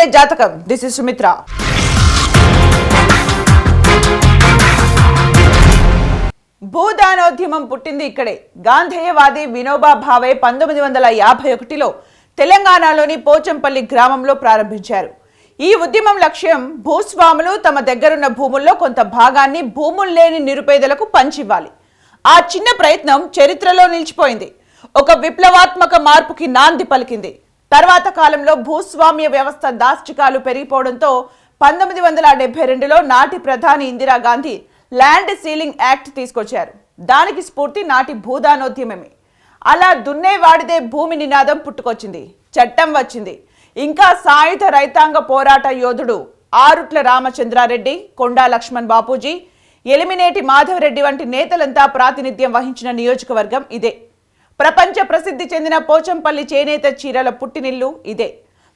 MLA జాతకం. This is Sumitra. భూదానోద్యమం పుట్టింది ఇక్కడే. గాంధేయవాది వినోబా భావే 1951లో తెలంగాణలోని పోచంపల్లి గ్రామంలో ప్రారంభించారు. ఈ ఉద్యమం లక్ష్యం భూస్వాములు తమ దగ్గరున్న భూముల్లో కొంత భాగాన్ని భూములు లేని నిరుపేదలకు పంచివ్వాలి. ఆ చిన్న ప్రయత్నం చరిత్రలో నిలిచిపోయింది. ఒక విప్లవాత్మక మార్పుకి నాంది పలికింది. తర్వాత కాలంలో భూస్వామ్య వ్యవస్థ దాష్టికాలు పెరిగిపోవడంతో 1972లో నాటి ప్రధాని ఇందిరాగాంధీ ల్యాండ్ సీలింగ్ యాక్ట్ తీసుకొచ్చారు. దానికి స్ఫూర్తి నాటి భూదానోద్యమమే. అలా దున్నేవాడిదే భూమి నినాదం పుట్టుకొచ్చింది. చట్టం వచ్చింది. ఇంకా సాయుధ రైతాంగ పోరాట యోధుడు ఆరుట్ల రామచంద్రారెడ్డి, కొండా లక్ష్మణ్ బాపూజీ, ఎలిమినేటి మాధవరెడ్డి వంటి నేతలంతా ప్రాతినిధ్యం వహించిన నియోజకవర్గం ఇదే. ప్రపంచ ప్రసిద్ధి చెందిన పోచంపల్లి చేనేత చీరల పుట్టినిల్లు ఇదే.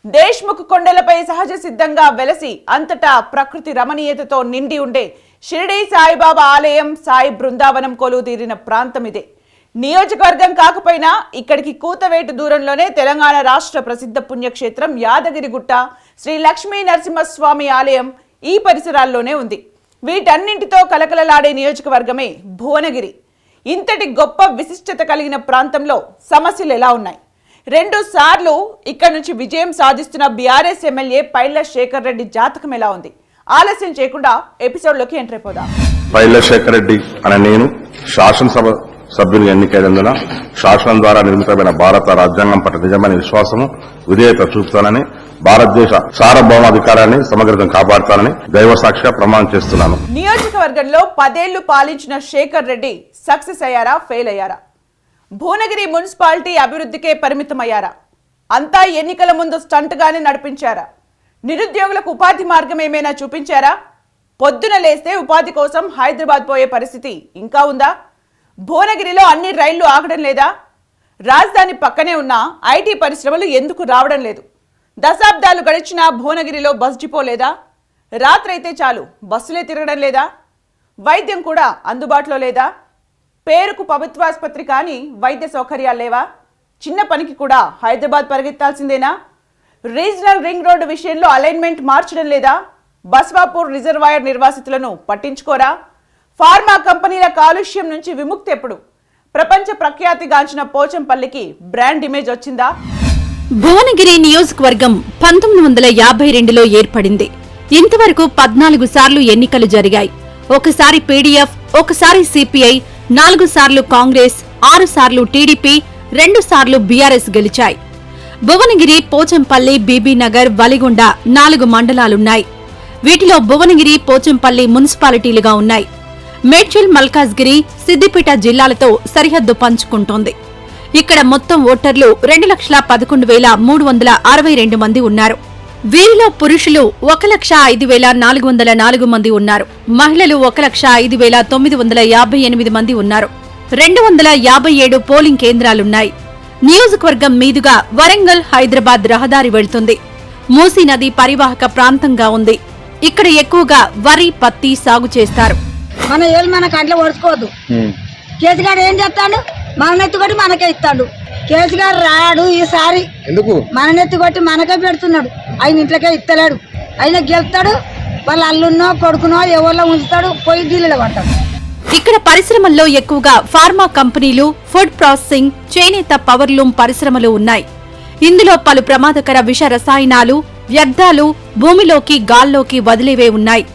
దేశ్ముఖ్ కొండలపై సహజ సిద్ధంగా వెలసి అంతటా ప్రకృతి రమణీయతతో నిండి ఉండే షిరిడీ సాయిబాబా ఆలయం, సాయి బృందావనం కొలువుదీరిన ప్రాంతం ఇదే. నియోజకవర్గం కాకపోయినా ఇక్కడికి కూతవేటు దూరంలోనే తెలంగాణ రాష్ట్ర ప్రసిద్ధ పుణ్యక్షేత్రం యాదగిరిగుట్ట శ్రీ లక్ష్మీ నరసింహస్వామి ఆలయం ఈ పరిసరాల్లోనే ఉంది. వీటన్నింటితో కలకలలాడే నియోజకవర్గమే భువనగిరి. ఇంతటి గొప్ప విశిష్టత కలిగిన ప్రాంతంలో సమస్యలు ఎలా ఉన్నాయి? 2 సార్లు ఇక్కడ నుంచి విజయం సాధిస్తున్న బీఆర్ఎస్ ఎమ్మెల్యే పైల శేఖర్ రెడ్డి జాతకం ఎలా ఉంది? ఆలస్యం చేయకుండా ఎపిసోడ్లోకి ఎంటర్ అయిపోదాం. పైల శేఖర్ రెడ్డి అనే నేను శాసనసభ సభ్యుని ఎన్నికైనందున శాసనం ద్వారా నిర్మితమైన భారత రాజ్యాంగం పట్ల నిజమైన విశ్వాసము, విధేయత చూపుతానని, భారతదేశ సార్వభౌమాధికారాన్ని సమగ్రతను కాపాడుతానని దైవ సాక్షిగా ప్రమాణం చేస్తున్నాను. నియోజకవర్గంలో 10 ఏళ్లు పాలించిన శేఖర్ రెడ్డి సక్సెస్ అయ్యారా, ఫెయిల్ అయ్యారా? భువనగిరి మున్సిపాలిటీ అభివృద్ధికే పరిమితమయ్యారా? అంతా ఎన్నికల ముందు స్టంట్ గానే నడిపించారా? నిరుద్యోగులకు ఉపాధి మార్గం ఏమైనా చూపించారా? పొద్దున లేస్తే ఉపాధి కోసం హైదరాబాద్ పోయే పరిస్థితి ఇంకా ఉందా? భువనగిరిలో అన్ని రైళ్లు ఆగడం లేదా? రాజధాని పక్కనే ఉన్న ఐటీ పరిశ్రమలు ఎందుకు రావడం లేదు? దశాబ్దాలు గడిచినా భువనగిరిలో బస్ డిపో లేదా? రాత్రైతే చాలు బస్సులే తిరగడం లేదా? వైద్యం కూడా అందుబాటులో లేదా? పేరుకు ప్రభుత్వాసుపత్రి కానీ వైద్య సౌకర్యాలు లేవా? చిన్న పనికి కూడా హైదరాబాద్ పరిగెత్తాల్సిందేనా? రీజనల్ రింగ్ రోడ్డు విషయంలో అలైన్మెంట్ మార్చడం లేదా? బస్వాపూర్ రిజర్వాయర్ నిర్వాసితులను పట్టించుకోరా? ఫార్మా కంపెనీల కాలుష్యం నుంచి విముక్తి ఎప్పుడు? ప్రపంచ ప్రఖ్యాతిగాంచిన పోచంపల్లికి బ్రాండ్ ఇమేజ్ వచ్చిందా? భువనగిరి నియోజకవర్గం 1952లో ఏర్పడింది. ఇంతవరకు 14 సార్లు ఎన్నికలు జరిగాయి. ఒకసారి పీడీఎఫ్, ఒకసారి సిపిఐ, 4 సార్లు కాంగ్రెస్, 6 సార్లు టీడీపీ, 2 సార్లు బీఆర్ఎస్ గెలిచాయి. భువనగిరి, పోచంపల్లి, బీబీనగర్, వలిగొండ 4 మండలాలున్నాయి. వీటిలో భువనగిరి, పోచంపల్లి మున్సిపాలిటీలుగా ఉన్నాయి. మేడ్చల్, మల్కాజ్గిరి, సిద్దిపేట జిల్లాలతో సరిహద్దు పంచుకుంటోంది. ఇక్కడ మొత్తం ఓటర్లు 2,11,362 మంది ఉన్నారు. వీరిలో పురుషులు 1,05,404 మంది ఉన్నారు. మహిళలు 1,05,958 మంది ఉన్నారు. 257 పోలింగ్ కేంద్రాలున్నాయి. నియోజకవర్గం మీదుగా వరంగల్, హైదరాబాద్ రహదారి వెళ్తుంది. మూసీ నది పరివాహక ప్రాంతంగా ఉంది. ఇక్కడ ఎక్కువగా వరి, పత్తి సాగు చేస్తారు. మన ఏళ్ళు మన కంట్లో ఓడుచుకోవద్దు. కేసీగారు ఏం చేస్తాడు? మన నెత్తి కొట్టి మనకే ఇస్తాడు. కేసీగారు రాడు ఈసారి. ఎందుకు? మన నెత్తి కొట్టి మనకే పెడుతున్నాడు. ఆయన ఇంట్లోకే ఇస్తలేడు. ఆయన గెలుస్తాడు. వాళ్ళ అల్లున్నో కొడుకునో ఎవరిలో ఉంచుతాడు, పోయి ఢిల్లీలో పడతాడు. ఇక్కడ పరిశ్రమల్లో ఎక్కువగా ఫార్మా కంపెనీలు, ఫుడ్ ప్రాసెసింగ్, చేనేత, పవర్లూమ్ పరిశ్రమలు ఉన్నాయి. ఇందులో పలు ప్రమాదకర విష రసాయనాలు, వ్యర్థాలు భూమిలోకి, గాల్లోకి వదిలేవే ఉన్నాయి.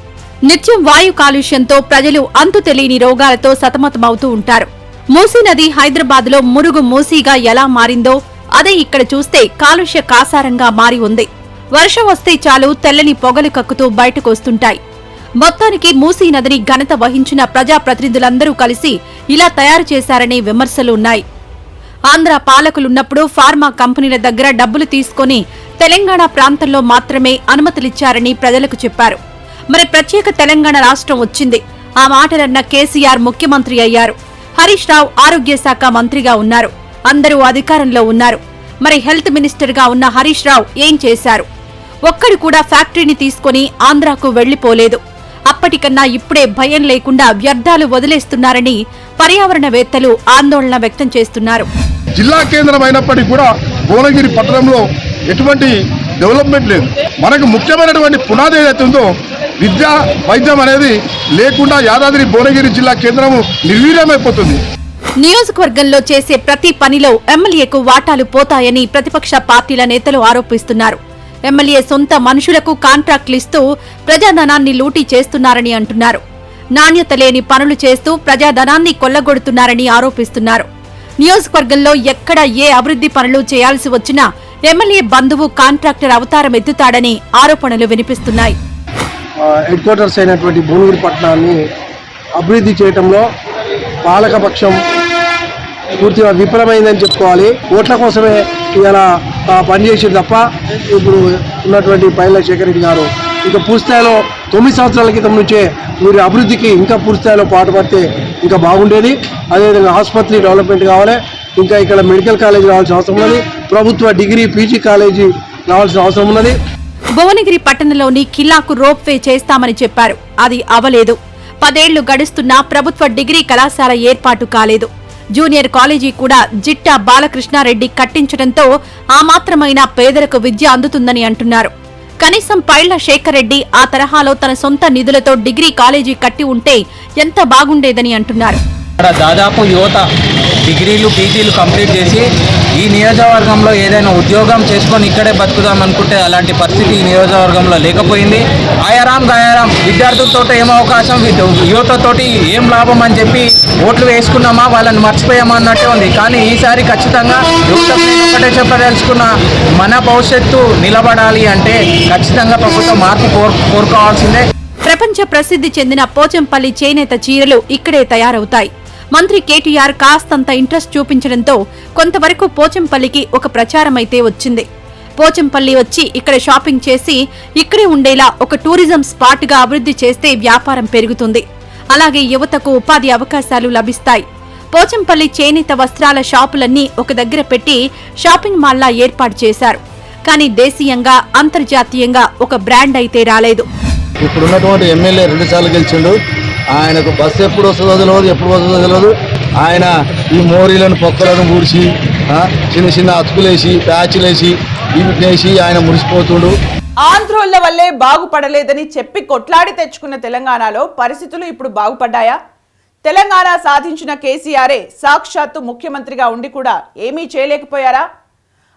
నిత్యం వాయు కాలుష్యంతో ప్రజలు అంతు తెలియని రోగాలతో సతమతమవుతూ ఉంటారు. మూసీ నది హైదరాబాద్లో మురుగు మూసీగా ఎలా మారిందో అదే ఇక్కడ చూస్తే కాలుష్య కాసారంగా మారి ఉంది. వర్షం వస్తే చాలు తెల్లని పొగలు కక్కుతూ బయటకు వస్తుంటాయి. మొత్తానికి మూసీ నదిని ఘనత వహించిన ప్రజాప్రతినిధులందరూ కలిసి ఇలా తయారు చేశారనే విమర్శలు ఉన్నాయి. ఆంధ్ర పాలకులున్నప్పుడు ఫార్మా కంపెనీల దగ్గర డబ్బులు తీసుకుని తెలంగాణ ప్రాంతంలో మాత్రమే అనుమతులిచ్చారని ప్రజలకు చెప్పారు. మరి ప్రత్యేక తెలంగాణ రాష్ట్రం వచ్చింది. ఆ మాటలన్న కేసీఆర్ ముఖ్యమంత్రి అయ్యారు. హరీష్ రావు ఆరోగ్య శాఖ మంత్రిగా ఉన్నారు. అందరూ అధికారంలో ఉన్నారు. మరి హెల్త్ మినిస్టర్ గా ఉన్న హరీష్ రావు ఏం చేశారు? ఒక్కడు కూడా ఫ్యాక్టరీని తీసుకుని ఆంధ్రాకు వెళ్లిపోలేదు. అప్పటికన్నా ఇప్పుడే భయం లేకుండా వ్యర్థాలు వదిలేస్తున్నారని పర్యావరణవేత్తలు ఆందోళన వ్యక్తం చేస్తున్నారు. జిల్లా కేంద్రం అయినప్పటికీ కూడా భువనగిరి పట్టణంలో ఎటువంటి డెవలప్మెంట్ లేదు. మనకు ముఖ్యమైనటువంటి పునాది ఏదైతే ఉందో విద్య వైద్యం అనేది లేకుండా యాదాద్రి భువనగిరి జిల్లా కేంద్రము నిర్వీర్యమైపోతుంది. నియోజకవర్గంలో చేసే ప్రతి పనిలో ఎమ్మెల్యేకు వాటాలు పోతాయని ప్రతిపక్ష పార్టీల నేతలు ఆరోపిస్తున్నారు. ఎమ్మెల్యే సొంత మనుషులకు కాంట్రాక్టులు ఇస్తూ ప్రజాధనాన్ని లూటీ చేస్తున్నారని అంటున్నారు. నాణ్యత లేని పనులు చేస్తూ ప్రజాధనాన్ని కొల్లగొడుతున్నారని ఆరోపిస్తున్నారు. నియోజకవర్గంలో ఎక్కడ ఏ అభివృద్ధి పనులు చేయాల్సి వచ్చినా ఎమ్మెల్యే బంధువు కాంట్రాక్టర్ అవతారం ఎత్తుతాడని ఆరోపణలు వినిపిస్తున్నాయి. హెడ్ క్వార్టర్స్ అయినటువంటి భువనగిరి పట్టణాన్ని అభివృద్ధి చేయడంలో పాలకపక్షం పూర్తిగా విఫలమైందని చెప్పుకోవాలి. ఓట్ల కోసమే ఇలా పనిచేసింది తప్ప ఇప్పుడు ఉన్నటువంటి పైల శేఖర్ రెడ్డి గారు ఇంకా పూర్తిస్థాయిలో 9 సంవత్సరాల క్రితం నుంచే మీరు అభివృద్ధికి ఇంకా పూర్తిస్థాయిలో పాటుపడితే ఇంకా బాగుండేది. అదేవిధంగా ఆసుపత్రి డెవలప్మెంట్ కావాలి, ఇంకా ఇక్కడ మెడికల్ కాలేజీ రావాల్సిన అవసరం ఉన్నది, ప్రభుత్వ డిగ్రీ పీజీ కాలేజీ రావాల్సిన అవసరం ఉన్నది. భువనగిరి పట్టణంలోని ఖిల్లాకు రోప్ వే చేస్తామని చెప్పారు. అది అవలేదు. 10 ఏళ్లు గడుస్తున్నా ప్రభుత్వ డిగ్రీ కళాశాల ఏర్పాటు కాలేదు. జూనియర్ కాలేజీ కూడా జిట్టా బాలకృష్ణారెడ్డి కట్టించడంతో ఆ మాత్రమైన పేదలకు విద్య అందుతుందని అంటున్నారు. కనీసం పైళ్ల శేఖర్ రెడ్డి ఆ తరహాలో తన సొంత నిధులతో డిగ్రీ కాలేజీ కట్టి ఉంటే ఎంత బాగుండేదని అంటున్నారు. దాదాపు యువత డిగ్రీలు పీజీలు కంప్లీట్ చేసి ఈ నియోజకవర్గంలో ఏదైనా ఉద్యోగం చేసుకొని ఇక్కడే బతుకుదాం అనుకుంటే అలాంటి పరిస్థితి ఈ నియోజకవర్గంలో లేకపోయింది. ఆయారాం గాయారాం విద్యార్థులతో ఏం అవకాశం, యువతతోటి ఏం లాభం అని చెప్పి ఓట్లు వేసుకున్నామా వాళ్ళని మర్చిపోయామా అన్నట్టే ఉంది. కానీ ఈసారి ఖచ్చితంగా యువతకు ఒకటే చెప్పదలుచుకున్న, మన భవిష్యత్తు నిలబడాలి అంటే ఖచ్చితంగా ప్రభుత్వం మార్పు కోరుకోవాల్సిందే. ప్రపంచ ప్రసిద్ధి చెందిన పోచంపల్లి చేనేత చీరలు ఇక్కడే తయారవుతాయి. మంత్రి కేటీఆర్ కాస్తంత ఇంట్రెస్ట్ చూపించడంతో కొంతవరకు పోచంపల్లికి ఒక ప్రచారమైతే వచ్చింది. పోచంపల్లి వచ్చి ఇక్కడ షాపింగ్ చేసి ఇక్కడే ఉండేలా ఒక టూరిజం స్పాట్ గా అభివృద్ధి చేస్తే వ్యాపారం పెరుగుతుంది. అలాగే యువతకు ఉపాధి అవకాశాలు లభిస్తాయి. పోచంపల్లి చేనేత వస్త్రాల షాపులన్నీ ఒక దగ్గర పెట్టి షాపింగ్ మాల్లా ఏర్పాటు చేశారు. కానీ దేశీయంగా అంతర్జాతీయంగా ఒక బ్రాండ్ అయితే రాలేదు. ఇప్పుడున్నటువంటి ఎమ్మెల్యే 2 సార్లు గెలిచిండు. ఆయనకు బస్సు ఎప్పుడు వస్తుందో తెలియదు, ఎప్పుడు వస్తుందో తెలియదు. ఆయన ఈ మోరీలను పొక్కలను ఊడ్చి చిన్న చిన్న అతుకులేసి ప్యాచ్లేసి వీటినేసి ఆయన మురిసిపోతుండు. ఆంధ్రోళ్ల వల్లే బాగుపడలేదని చెప్పి కొట్లాడి తెచ్చుకున్న తెలంగాణలో పరిస్థితులు ఇప్పుడు బాగుపడ్డాయా? తెలంగాణ సాధించిన కేసీఆరే సాక్షాత్తు ముఖ్యమంత్రిగా ఉండి కూడా ఏమీ చేయలేకపోయారా?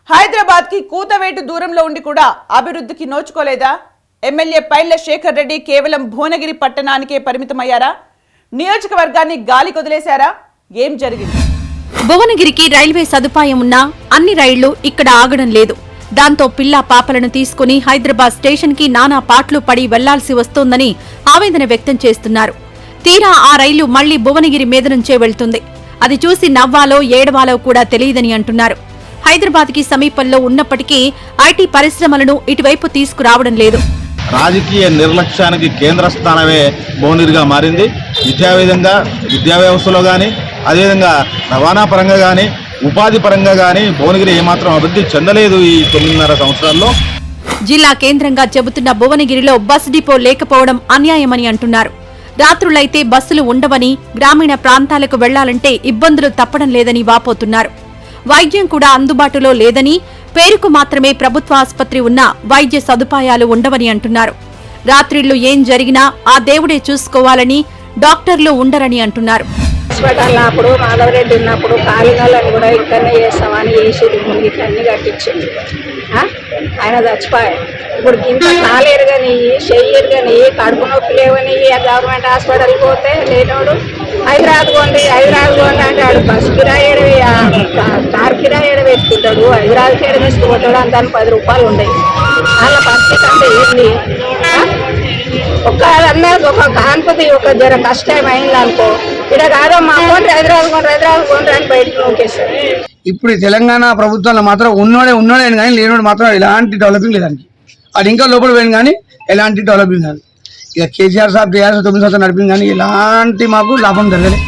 హైదరాబాద్కి కూతవేటు దూరంలో ఉండి కూడా అభివృద్ధికి నోచుకోలేదా? ఎమ్మెల్యే పైళ్ల శేఖర్ రెడ్డి కేవలం భువనగిరి పట్టణానికే పరిమితమయ్యారా? నియోజకవర్గాన్ని గాలి కొదిలేశారా? ఏం జరిగింది? భువనగిరికి రైల్వే సదుపాయం ఉన్నా అన్ని రైళ్లు ఇక్కడ ఆగడం లేదు. దాంతో పిల్లా పాపలను తీసుకుని హైదరాబాద్ స్టేషన్ కి నానా పాట్లు పడి వెళ్లాల్సి వస్తోందని ఆవేదన వ్యక్తం చేస్తున్నారు. తీరా ఆ రైలు మళ్లీ భువనగిరి మీద నుంచే వెళ్తుంది. అది చూసి నవ్వాలో ఏడవాలో కూడా తెలియదని అంటున్నారు. హైదరాబాద్కి సమీపంలో ఉన్నప్పటికీ ఐటీ పరిశ్రమలను ఇటువైపు తీసుకురావడం లేదు. రాజకీయ నిర్లక్ష్యానికి కేంద్ర స్థానమే భువనగిరిగా మారింది. విద్యా వ్యవస్థలో కానీ, అదేవిధంగా రవాణా పరంగా కానీ, ఉపాధి పరంగా కానీ భువనగిరి ఏమాత్రం అభివృద్ధి చెందలేదు ఈ 9.5 సంవత్సరాల్లో. జిల్లా కేంద్రంగా చెబుతున్న భువనగిరిలో బస్ డిపో లేకపోవడం అన్యాయమని అంటున్నారు. రాత్రులైతే బస్సులు ఉండవని, గ్రామీణ ప్రాంతాలకు వెళ్లాలంటే ఇబ్బందులు తప్పడం లేదని వాపోతున్నారు. వైద్యం కూడా అందుబాటులో లేదని, పేరుకు మాత్రమే ప్రభుత్వ ఆసుపత్రి ఉన్నా వైద్య సదుపాయాలు ఉండవని అంటున్నారు. రాత్రిళ్లు ఏం జరిగినా ఆ దేవుడే చూసుకోవాలని, డాక్టర్లు ఉండరని అంటున్నారు. హాస్పిటల్ అప్పుడు మాధవరెడ్డి ఉన్నప్పుడు కాలినోళ్ళని కూడా ఇక్కడనే చేస్తామని చేసి ఇట్లన్నీ కట్టించింది. ఆయన చచ్చిపోయాడు. ఇప్పుడు ఇంత కాలేరు కానీ చెయ్యరు కానీ కడుపు నొప్పి లేవని గవర్నమెంట్ హాస్పిటల్కి పోతే లేనోడు హైదరాబాద్ కొండి అంటే ఆడు బస్ కిరాయి కార్ కిరాయి పెట్టుకుంటాడు. హైదరాబాద్కి తీసుకుపోతాడు. అంత 10 రూపాయలు ఉండేవి. వాళ్ళ పరిస్థితి అంటే ఏంటి? అందరికి ఒక కాన్పతి ఒక జర కష్టం అయింది అనుకో, ఇక్కడ కాదమ్మా కొండ్రి హైదరాబాద్ కొండ్రి అని బయటకు నూకేస్తారు. ఇప్పుడు తెలంగాణ ప్రభుత్వంలో మాత్రం ఉన్నోడే కానీ లేనోడు మాత్రం ఎలాంటి డెవలపింగ్ లేదానికి. అది ఇంకా లోపల పోయింది కానీ ఎలాంటి డెవలపింగ్ కాదు. ఇక కేసీఆర్ సాబ్ 9 సంవత్సరాలు నడిపింది కానీ ఎలాంటి మాకు లాభం జరగలేదు.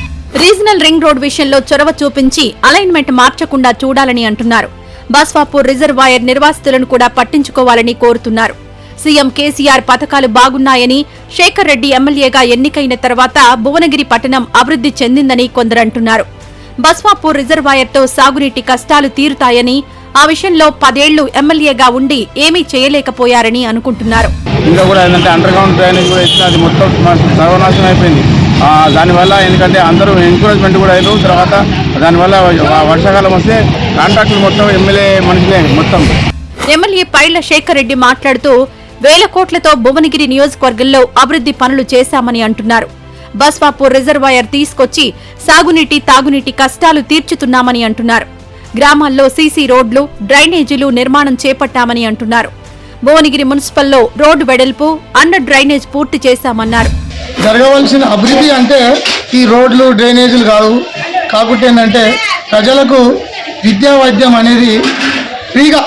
రీజనల్ రింగ్ రోడ్ విషయంలో చొరవ చూపించి అలైన్మెంట్ మార్చకుండా చూడాలని అంటున్నారు. బస్వాపూర్ రిజర్వాయర్ నిర్వాసితులను కూడా పట్టించుకోవాలని కోరుతున్నారు. సీఎం కేసీఆర్ పథకాలు బాగున్నాయని, శేఖర్ రెడ్డి ఎమ్మెల్యేగా ఎన్నికైన తర్వాత భువనగిరి పట్టణం అభివృద్ధి చెందిందని కొందరంటున్నారు. బస్వాపూర్ రిజర్వాయర్తో సాగునీటి కష్టాలు తీరుతాయని, ఆ విషయంలో 10 ఏళ్లు ఎమ్మెల్యేగా ఉండి ఏమీ చేయలేకపోయారని అనుకుంటున్నారు. ఇంకా కూడా ఏంటంటే అండర్ గ్రౌండ్ డ్రైనేజ్ కూడా ఇచ్చిన అది మొత్తం సర్వనాశనం అయిపోయింది. దానివల్ల ఎందుకంటే అందరూ ఎంకరేజ్మెంట్ కూడా అయ్యారు. తర్వాత దానివల్ల వర్షాకాలం వస్తే కాంట్రాక్టులు మొత్తం ఎమ్మెల్యే మనుషులే మొత్తం. ఎమ్మెల్యే పైళ్ల శేఖర్ రెడ్డి మాట్లాడుతూ వేల కోట్లతో భువనగిరి నియోజకవర్గంలో అభివృద్ధి పనులు చేశామని అంటున్నారు. బస్వాపూర్ రిజర్వాయర్ తీసుకొచ్చి సాగునీటి తాగునీటి కష్టాలు తీర్చుతున్నామని అంటున్నారు. గ్రామాల్లో సీసీ రోడ్లు డ్రైనేజీలు నిర్మాణం చేపట్టామని అంటున్నారు. భువనగిరి మున్సిపల్లో రోడ్డు వెడల్పు అండర్ డ్రైనేజ్ పూర్తి చేశామన్నారు. జరగవలసిన అభివృద్ధి అంటే ఈ రోడ్లు డ్రైనేజీలు కాకుండా ఏంటంటే ప్రజలకు విద్యా వైద్యం అనేది ఫ్రీగా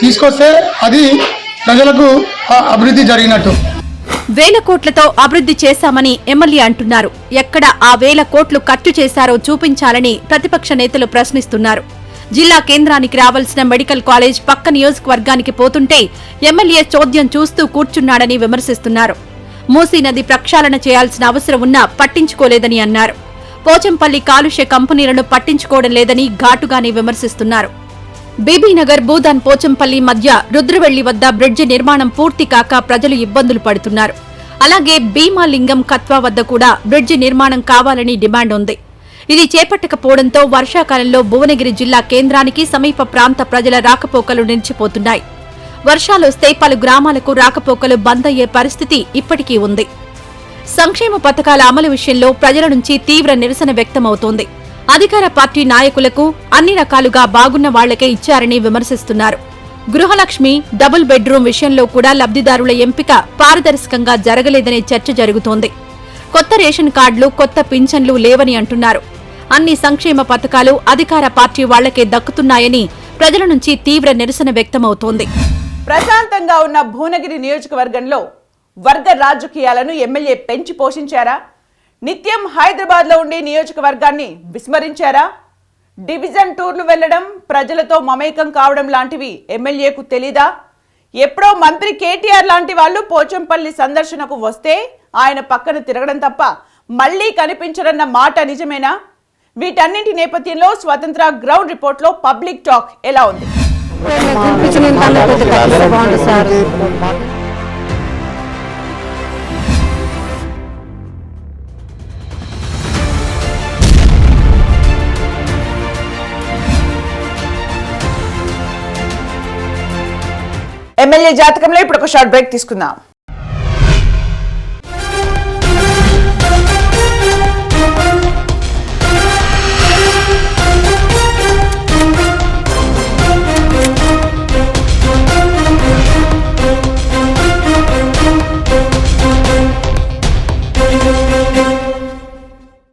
తీసుకొస్తే అది ప్రజలకు అభివృద్ధి జరిగినట్టు. వేల కోట్లతో అభివృద్ధి చేశామని ఎమ్మెల్యే అంటున్నారు. ఎక్కడ ఆ వేల కోట్లు ఖర్చు చేశారో చూపించాలని ప్రతిపక్ష నేతలు ప్రశ్నిస్తున్నారు. జిల్లా కేంద్రానికి రావాల్సిన మెడికల్ కాలేజ్ పక్క నియోజకవర్గానికి పోతుంటే ఎమ్మెల్యే చోద్యం చూస్తూ కూర్చున్నాడని విమర్శిస్తున్నారు. మూసీ నది ప్రక్షాళన చేయాల్సిన అవసరం ఉన్నా పట్టించుకోలేదని అన్నారు. పోచంపల్లి కాలుష్య కంపెనీలను పట్టించుకోవడం లేదని ఘాటుగానే విమర్శిస్తున్నారు. బీబీనగర్ భూదాన్ పోచంపల్లి మధ్య రుద్రవెల్లి వద్ద బ్రిడ్జి నిర్మాణం పూర్తి కాక ప్రజలు ఇబ్బందులు పడుతున్నారు. అలాగే భీమాలింగం కత్వా వద్ద కూడా బ్రిడ్జి నిర్మాణం కావాలని డిమాండ్ ఉంది. ఇది చేపట్టకపోవడంతో వర్షాకాలంలో భువనగిరి జిల్లా కేంద్రానికి సమీప ప్రాంత ప్రజల రాకపోకలు నిలిచిపోతున్నాయి. వర్షాలొస్తే పలు గ్రామాలకు రాకపోకలు బంద్ అయ్యే పరిస్థితి ఇప్పటికీ ఉంది. సంక్షేమ పథకాల అమలు విషయంలో ప్రజల నుంచి తీవ్ర నిరసన వ్యక్తమవుతోంది. అధికార పార్టీ నాయకులకు అన్ని రకాలుగా బాగున్న వాళ్లకే ఇచ్చారని విమర్శిస్తున్నారు. గృహలక్ష్మి డబుల్ బెడ్రూమ్ విషయంలో కూడా లబ్ధిదారుల ఎంపిక పారదర్శకంగా జరగలేదనే చర్చ జరుగుతోంది. కొత్త రేషన్ కార్డులు కొత్త పింఛన్లు లేవని అంటున్నారు. అన్ని సంక్షేమ పథకాలు అధికార పార్టీ వాళ్లకే దక్కుతున్నాయని ప్రజల నుంచి తీవ్ర నిరసన వ్యక్తమవుతోంది. ప్రశాంతంగా ఉన్న భువనగిరి నియోజకవర్గంలో వర్గ రాజకీయాలను ఎమ్మెల్యే పెంచి పోషించారా? నిత్యం హైదరాబాద్లో ఉండే నియోజకవర్గాన్ని విస్మరించారా? డివిజన్ టూర్లు వెళ్లడం, ప్రజలతో మమేకం కావడం లాంటివి ఎమ్మెల్యేకు తెలీదా? ఎప్పుడో మంత్రి కేటీఆర్ లాంటి వాళ్ళు పోచంపల్లి సందర్శనకు వస్తే ఆయన పక్కన తిరగడం తప్ప మళ్లీ కనిపించరన్న మాట నిజమేనా? వీటన్నింటి నేపథ్యంలో స్వతంత్ర గ్రౌండ్ రిపోర్ట్లో పబ్లిక్ టాక్ ఎలా ఉంది? ఎమ్మెల్యే జాతకంలో ఇప్పుడు ఒక షార్ట్ బ్రేక్ తీసుకుందాం.